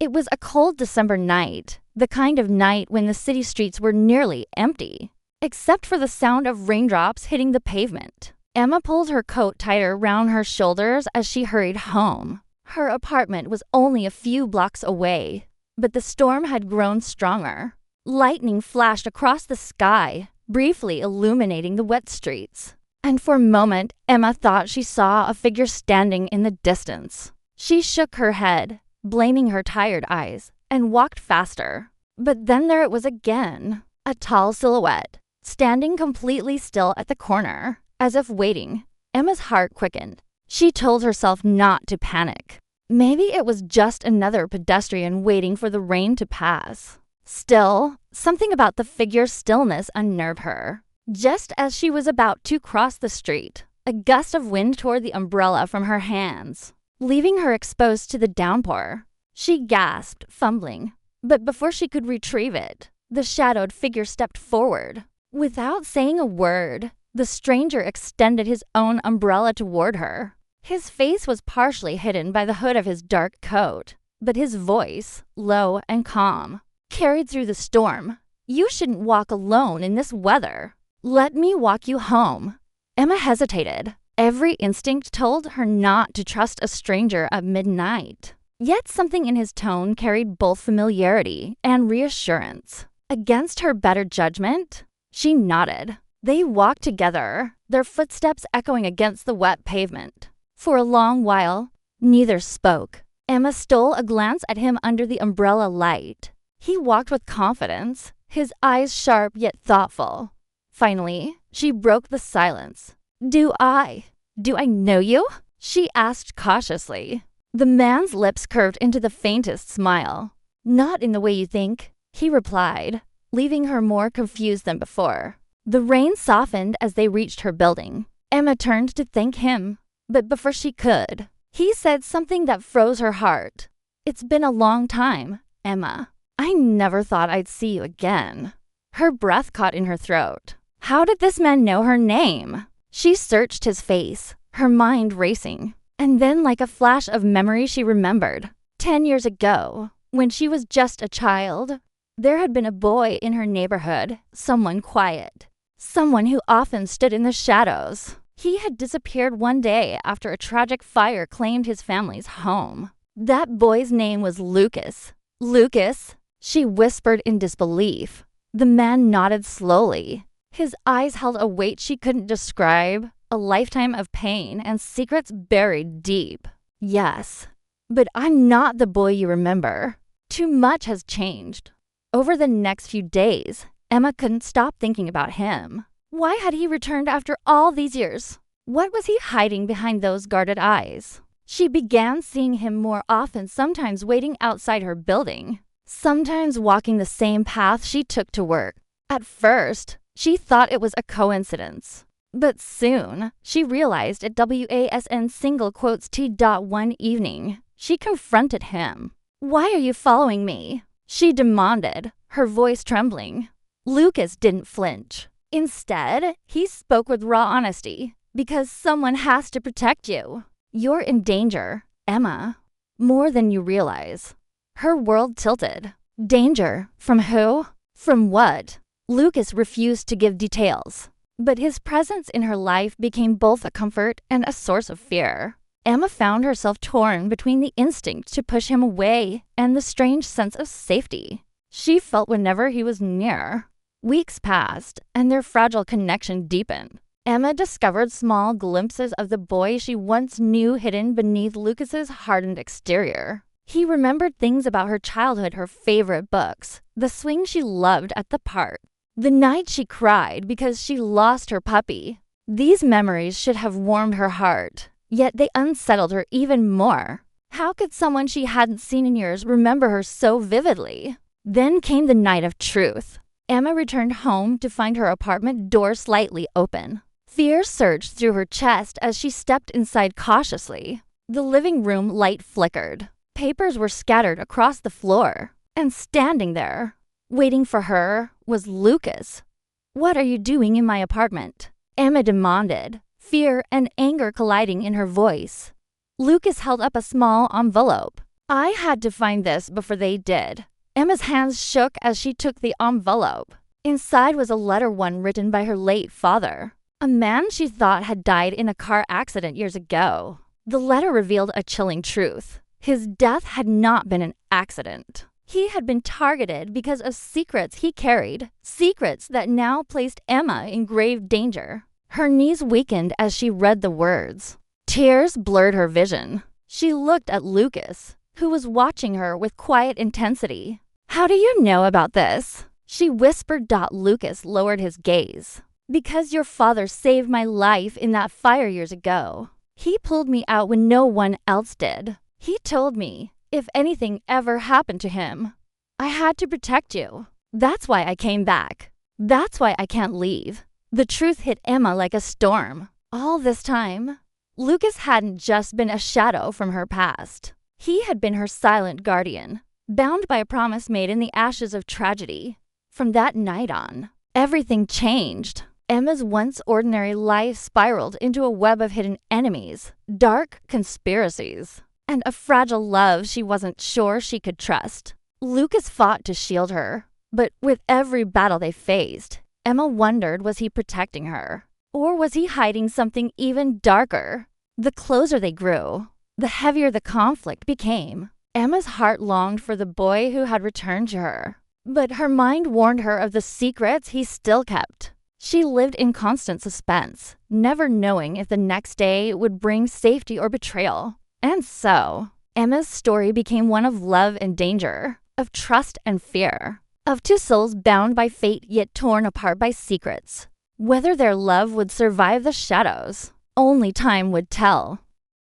It was a cold December night, the kind of night when the city streets were nearly empty, except for the sound of raindrops hitting the pavement. Emma pulled her coat tighter round her shoulders as she hurried home. Her apartment was only a few blocks away, but the storm had grown stronger. Lightning flashed across the sky, briefly illuminating the wet streets. And for a moment, Emma thought she saw a figure standing in the distance. She shook her head, blaming her tired eyes, and walked faster. But then there it was again, a tall silhouette, standing completely still at the corner, as if waiting. Emma's heart quickened. She told herself not to panic. Maybe it was just another pedestrian waiting for the rain to pass. Still, something about the figure's stillness unnerved her. Just as she was about to cross the street, a gust of wind tore the umbrella from her hands, leaving her exposed to the downpour. She gasped, fumbling, but before she could retrieve it, the shadowed figure stepped forward. Without saying a word, the stranger extended his own umbrella toward her. His face was partially hidden by the hood of his dark coat, but his voice, low and calm, carried through the storm. "You shouldn't walk alone in this weather. Let me walk you home." Emma hesitated. Every instinct told her not to trust a stranger at midnight. Yet something in his tone carried both familiarity and reassurance. Against her better judgment, she nodded. They walked together, their footsteps echoing against the wet pavement. For a long while, neither spoke. Emma stole a glance at him under the umbrella light. He walked with confidence, his eyes sharp yet thoughtful. Finally, she broke the silence. Do I know you?" she asked cautiously. The man's lips curved into the faintest smile. "Not in the way you think," he replied, leaving her more confused than before. The rain softened as they reached her building. Emma turned to thank him, but before she could, he said something that froze her heart. "It's been a long time, Emma. I never thought I'd see you again." Her breath caught in her throat. How did this man know her name? She searched his face, her mind racing. And then, like a flash of memory, she remembered. 10 years ago, when she was just a child, there had been a boy in her neighborhood, someone quiet, someone who often stood in the shadows. He had disappeared one day after a tragic fire claimed his family's home. That boy's name was Lucas. "Lucas?" she whispered in disbelief. The man nodded slowly. His eyes held a weight she couldn't describe, a lifetime of pain and secrets buried deep. "Yes, but I'm not the boy you remember. Too much has changed." Over the next few days, Emma couldn't stop thinking about him. Why had he returned after all these years? What was he hiding behind those guarded eyes? She began seeing him more often, sometimes waiting outside her building, sometimes walking the same path she took to work. At first, she thought it was a coincidence. But soon, she realized at WASN single quotes T.1 evening, she confronted him. "Why are you following me?" she demanded, her voice trembling. Lucas didn't flinch. Instead, he spoke with raw honesty. "Because someone has to protect you. You're in danger, Emma. More than you realize." Her world tilted. Danger? From who? From what? Lucas refused to give details, but his presence in her life became both a comfort and a source of fear. Emma found herself torn between the instinct to push him away and the strange sense of safety she felt whenever he was near. Weeks passed, and their fragile connection deepened. Emma discovered small glimpses of the boy she once knew hidden beneath Lucas's hardened exterior. He remembered things about her childhood, her favorite books, the swing she loved at the park, the night she cried because she lost her puppy. These memories should have warmed her heart, yet they unsettled her even more. How could someone she hadn't seen in years remember her so vividly? Then came the night of truth. Emma returned home to find her apartment door slightly open. Fear surged through her chest as she stepped inside cautiously. The living room light flickered. Papers were scattered across the floor. And standing there, waiting for her, was Lucas. "What are you doing in my apartment?" Emma demanded, fear and anger colliding in her voice. Lucas held up a small envelope. I had to find this before they did. Emma's hands shook as she took the envelope. Inside was a letter, one written by her late father, a man she thought had died in a car accident years ago. The letter revealed a chilling truth. His death had not been an accident. He had been targeted because of secrets he carried, secrets that now placed Emma in grave danger. Her knees weakened as she read the words. Tears blurred her vision. She looked at Lucas, who was watching her with quiet intensity. "How do you know about this?" she whispered. Lucas lowered his gaze. "Because your father saved my life in that fire years ago. He pulled me out when no one else did. He told me if anything ever happened to him, I had to protect you. That's why I came back. That's why I can't leave." The truth hit Emma like a storm. All this time, Lucas hadn't just been a shadow from her past. He had been her silent guardian, bound by a promise made in the ashes of tragedy. From that night on, everything changed. Emma's once ordinary life spiraled into a web of hidden enemies, dark conspiracies, and a fragile love she wasn't sure she could trust. Lucas fought to shield her, but with every battle they faced, Emma wondered, was he protecting her? Or was he hiding something even darker? The closer they grew, the heavier the conflict became. Emma's heart longed for the boy who had returned to her, but her mind warned her of the secrets he still kept. She lived in constant suspense, never knowing if the next day would bring safety or betrayal. And so, Emma's story became one of love and danger, of trust and fear, of two souls bound by fate yet torn apart by secrets. Whether their love would survive the shadows, only time would tell.